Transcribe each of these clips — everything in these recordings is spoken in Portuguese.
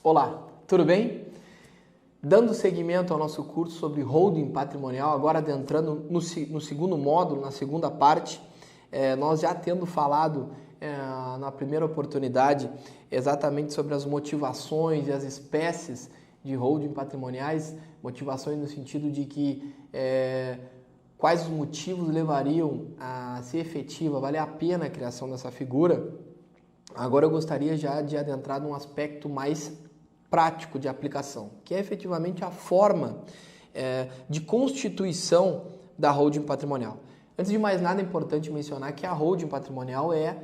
Olá, tudo bem? Dando seguimento ao nosso curso sobre holding patrimonial, agora adentrando no segundo módulo, na segunda parte, nós já tendo falado na primeira oportunidade exatamente sobre as motivações e as espécies de holding patrimoniais, motivações no sentido de que quais os motivos levariam a ser efetiva, valer a pena a criação dessa figura. Agora eu gostaria já de adentrar num aspecto mais prático de aplicação, que é efetivamente a forma de constituição da holding patrimonial. Antes de mais nada, é importante mencionar que a holding patrimonial é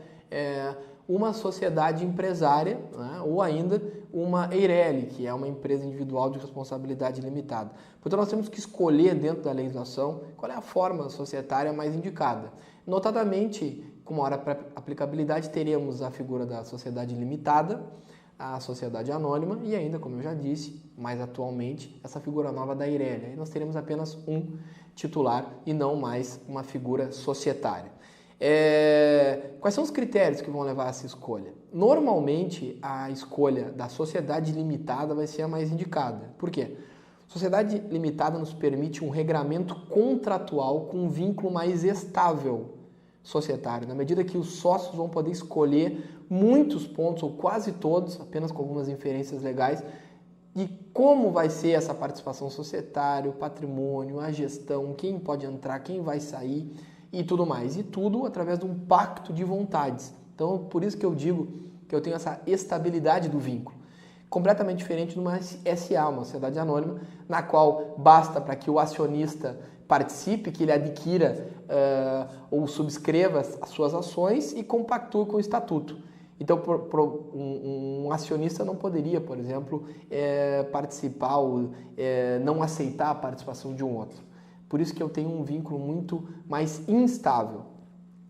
uma sociedade empresária, né, ou ainda uma EIRELI, que é uma empresa individual de responsabilidade limitada. Portanto, nós temos que escolher dentro da legislação qual é a forma societária mais indicada. Notadamente, com maior aplicabilidade, teremos a figura da sociedade limitada, a sociedade anônima e ainda, como eu já disse, mais atualmente, essa figura nova da EIRELI. Aí nós teremos apenas um titular e não mais uma figura societária. Quais são os critérios que vão levar a essa escolha? Normalmente, a escolha da sociedade limitada vai ser a mais indicada. Por quê? Sociedade limitada nos permite um regramento contratual com um vínculo mais estável societário, na medida que os sócios vão poder escolher muitos pontos, ou quase todos, apenas com algumas inferências legais, de como vai ser essa participação societária, o patrimônio, a gestão, quem pode entrar, quem vai sair e tudo mais. E tudo através de um pacto de vontades. Então, por isso que eu digo que eu tenho essa estabilidade do vínculo. Completamente diferente de uma SA, uma sociedade anônima, na qual basta para que o acionista participe, que ele adquira ou subscreva as suas ações e compactue com o estatuto. Então, um acionista não poderia, por exemplo, participar ou não aceitar a participação de um outro. Por isso que eu tenho um vínculo muito mais instável.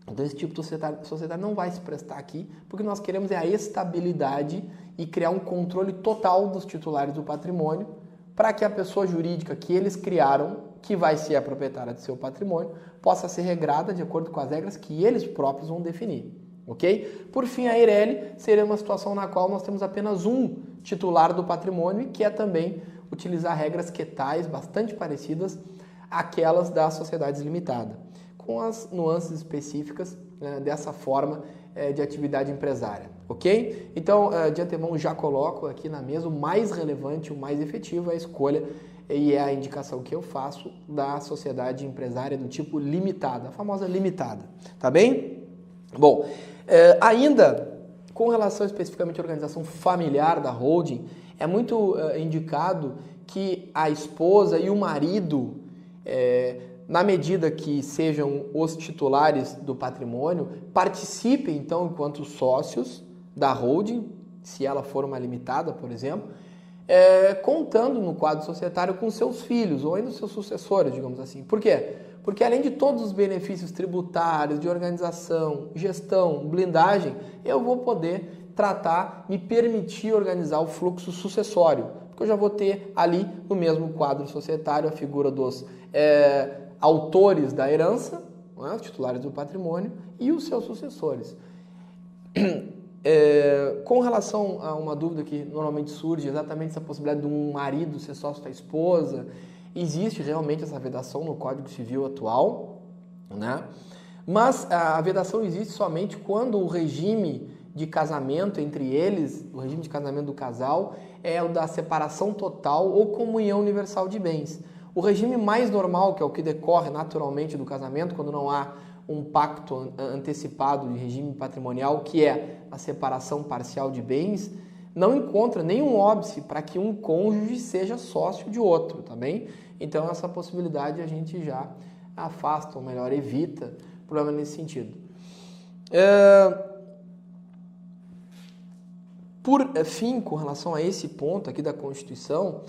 Então, esse tipo de sociedade não vai se prestar aqui, porque nós queremos a estabilidade e criar um controle total dos titulares do patrimônio para que a pessoa jurídica que eles criaram, que vai ser a proprietária do seu patrimônio, possa ser regrada de acordo com as regras que eles próprios vão definir. Ok? Por fim, a EIRELI seria uma situação na qual nós temos apenas um titular do patrimônio e que é também utilizar regras quitais bastante parecidas àquelas das sociedades limitadas, com as nuances específicas dessa forma de atividade empresária. Ok? Então, de antemão, já coloco aqui na mesa o mais relevante, o mais efetivo, a escolha e é a indicação que eu faço da sociedade empresária do tipo limitada, a famosa limitada. Tá bem? Bom, ainda com relação especificamente à organização familiar da holding, é muito indicado que a esposa e o marido, na medida que sejam os titulares do patrimônio, participem então enquanto sócios da holding, se ela for uma limitada, por exemplo, contando no quadro societário com seus filhos ou ainda seus sucessores, digamos assim. Por quê? Porque além de todos os benefícios tributários, de organização, gestão, blindagem, eu vou poder me permitir organizar o fluxo sucessório, porque eu já vou ter ali no mesmo quadro societário a figura dos autores da herança, os titulares do patrimônio, e os seus sucessores. Com relação a uma dúvida que normalmente surge, exatamente essa possibilidade de um marido ser sócio da esposa, existe realmente essa vedação no Código Civil atual, né? Mas a vedação existe somente quando o regime de casamento entre eles, o regime de casamento do casal, é o da separação total ou comunhão universal de bens. O regime mais normal, que é o que decorre naturalmente do casamento, quando não há um pacto antecipado de regime patrimonial, que é a separação parcial de bens, não encontra nenhum óbice para que um cônjuge seja sócio de outro, tá bem? Então, essa possibilidade a gente já afasta, ou melhor, evita problema nesse sentido. Por fim, com relação a esse ponto aqui da Constituição,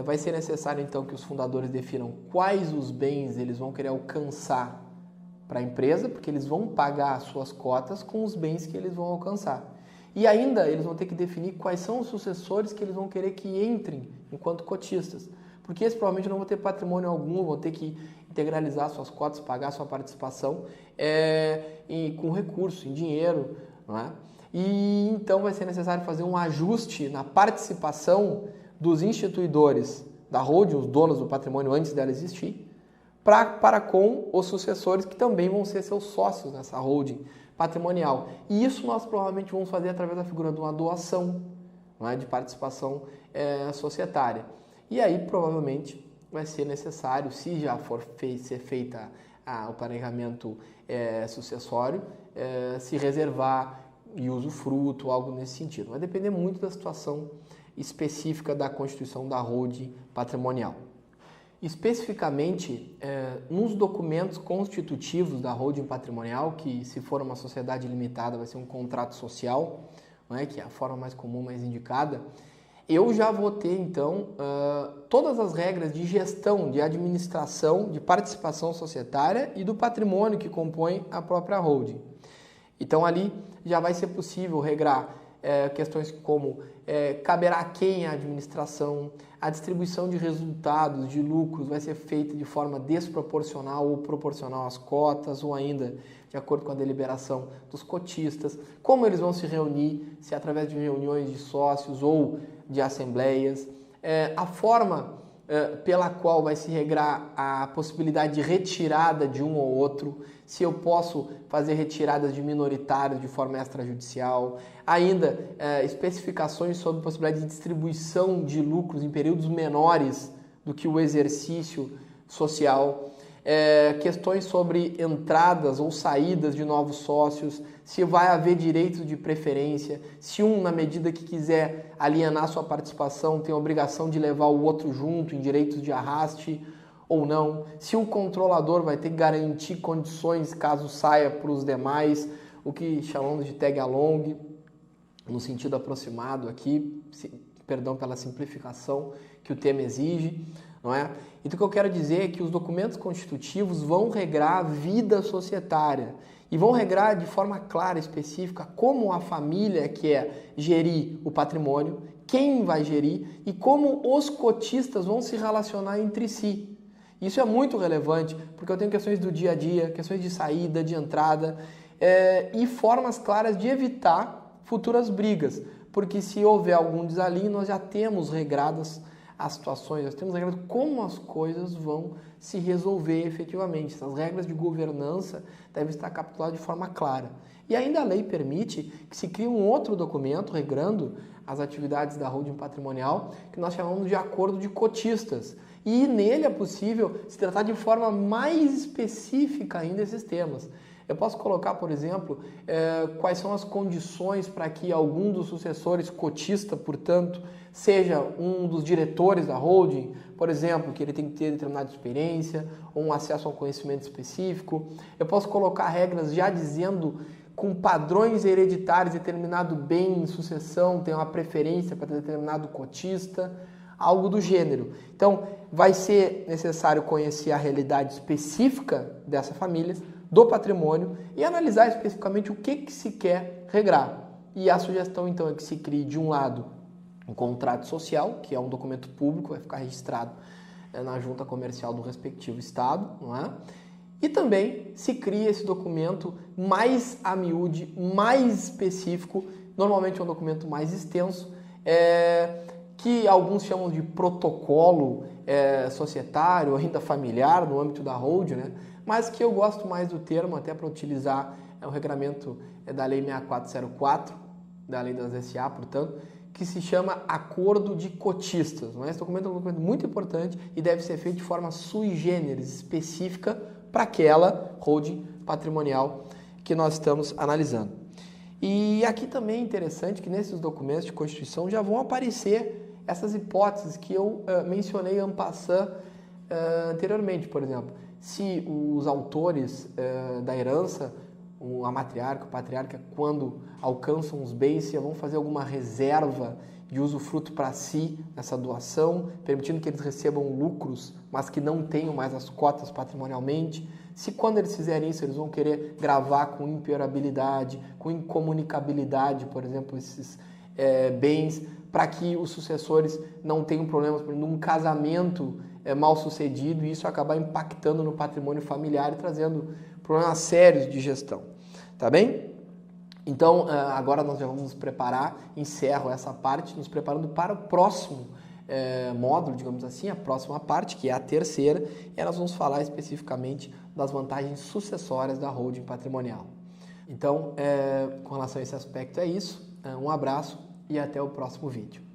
vai ser necessário, então, que os fundadores definam quais os bens eles vão querer alcançar para a empresa, porque eles vão pagar as suas cotas com os bens que eles vão alcançar. E ainda eles vão ter que definir quais são os sucessores que eles vão querer que entrem enquanto cotistas, porque eles provavelmente não vão ter patrimônio algum, vão ter que integralizar suas cotas, pagar sua participação com recurso, em dinheiro, não é? e então vai ser necessário fazer um ajuste na participação dos instituidores da holding, os donos do patrimônio antes dela existir, para com os sucessores que também vão ser seus sócios nessa holding patrimonial. E isso nós provavelmente vamos fazer através da figura de uma doação, não é, de participação societária. E aí provavelmente vai ser necessário, se já for ser feita o planejamento sucessório, se reservar e usufruto, algo nesse sentido. Vai depender muito da situação específica da constituição da holding patrimonial. Especificamente, nos documentos constitutivos da holding patrimonial, que se for uma sociedade limitada vai ser um contrato social, não é? Que é a forma mais comum, mais indicada, eu já vou ter, então, todas as regras de gestão, de administração, de participação societária e do patrimônio que compõe a própria holding. Então, ali já vai ser possível regrar questões como caberá a quem a administração, a distribuição de resultados, de lucros, vai ser feita de forma desproporcional ou proporcional às cotas, ou ainda de acordo com a deliberação dos cotistas, como eles vão se reunir, se através de reuniões de sócios ou de assembleias, a forma pela qual vai se regrar a possibilidade de retirada de um ou outro, se eu posso fazer retiradas de minoritários de forma extrajudicial, ainda especificações sobre possibilidade de distribuição de lucros em períodos menores do que o exercício social, questões sobre entradas ou saídas de novos sócios, se vai haver direitos de preferência, se um, na medida que quiser alienar sua participação, tem a obrigação de levar o outro junto em direitos de arraste ou não, se o controlador vai ter que garantir condições caso saia para os demais, o que chamamos de tag along, no sentido aproximado aqui, perdão pela simplificação que o tema exige, não é? Então o que eu quero dizer é que os documentos constitutivos vão regrar a vida societária e vão regrar de forma clara e específica como a família quer gerir o patrimônio, quem vai gerir e como os cotistas vão se relacionar entre si. Isso é muito relevante porque eu tenho questões do dia a dia, questões de saída, de entrada e formas claras de evitar futuras brigas, porque se houver algum desalinho nós já temos regradas as situações, nós temos regras de como as coisas vão se resolver efetivamente. Essas regras de governança devem estar capituladas de forma clara. E ainda a lei permite que se crie um outro documento regrando as atividades da holding patrimonial, que nós chamamos de acordo de cotistas. E nele é possível se tratar de forma mais específica ainda esses temas. Eu posso colocar, por exemplo, quais são as condições para que algum dos sucessores cotista, portanto, seja um dos diretores da holding, por exemplo, que ele tem que ter determinada experiência ou um acesso a um conhecimento específico. Eu posso colocar regras já dizendo com padrões hereditários, determinado bem em sucessão tem uma preferência para determinado cotista, algo do gênero. Então, vai ser necessário conhecer a realidade específica dessa família, do patrimônio e analisar especificamente o que se quer regrar. E a sugestão, então, é que se crie, de um lado, um contrato social, que é um documento público, vai ficar registrado na junta comercial do respectivo estado, não é? E também se cria esse documento mais a miúde, mais específico, normalmente é um documento mais extenso, que alguns chamam de protocolo societário, ainda familiar, no âmbito da holding, né? Mas que eu gosto mais do termo, até para utilizar o regramento da Lei 6404, da Lei das SA, portanto, que se chama Acordo de Cotistas. Esse documento é um documento muito importante e deve ser feito de forma sui generis, específica para aquela holding patrimonial que nós estamos analisando. E aqui também é interessante que nesses documentos de Constituição já vão aparecer essas hipóteses que eu mencionei en passant anteriormente, por exemplo. Se os autores da herança, a matriarca, o patriarca, quando alcançam os bens, se vão fazer alguma reserva de usufruto para si nessa doação, permitindo que eles recebam lucros, mas que não tenham mais as cotas patrimonialmente. Se quando eles fizerem isso, eles vão querer gravar com imperabilidade, com incomunicabilidade, por exemplo, esses bens, para que os sucessores não tenham problemas, por exemplo, num casamento mal sucedido e isso acabar impactando no patrimônio familiar e trazendo problemas sérios de gestão, tá bem? Então, agora nós já vamos nos preparar, encerro essa parte, nos preparando para o próximo módulo, digamos assim, a próxima parte, que é a terceira, e nós vamos falar especificamente das vantagens sucessórias da holding patrimonial. Então, com relação a esse aspecto é isso, um abraço e até o próximo vídeo.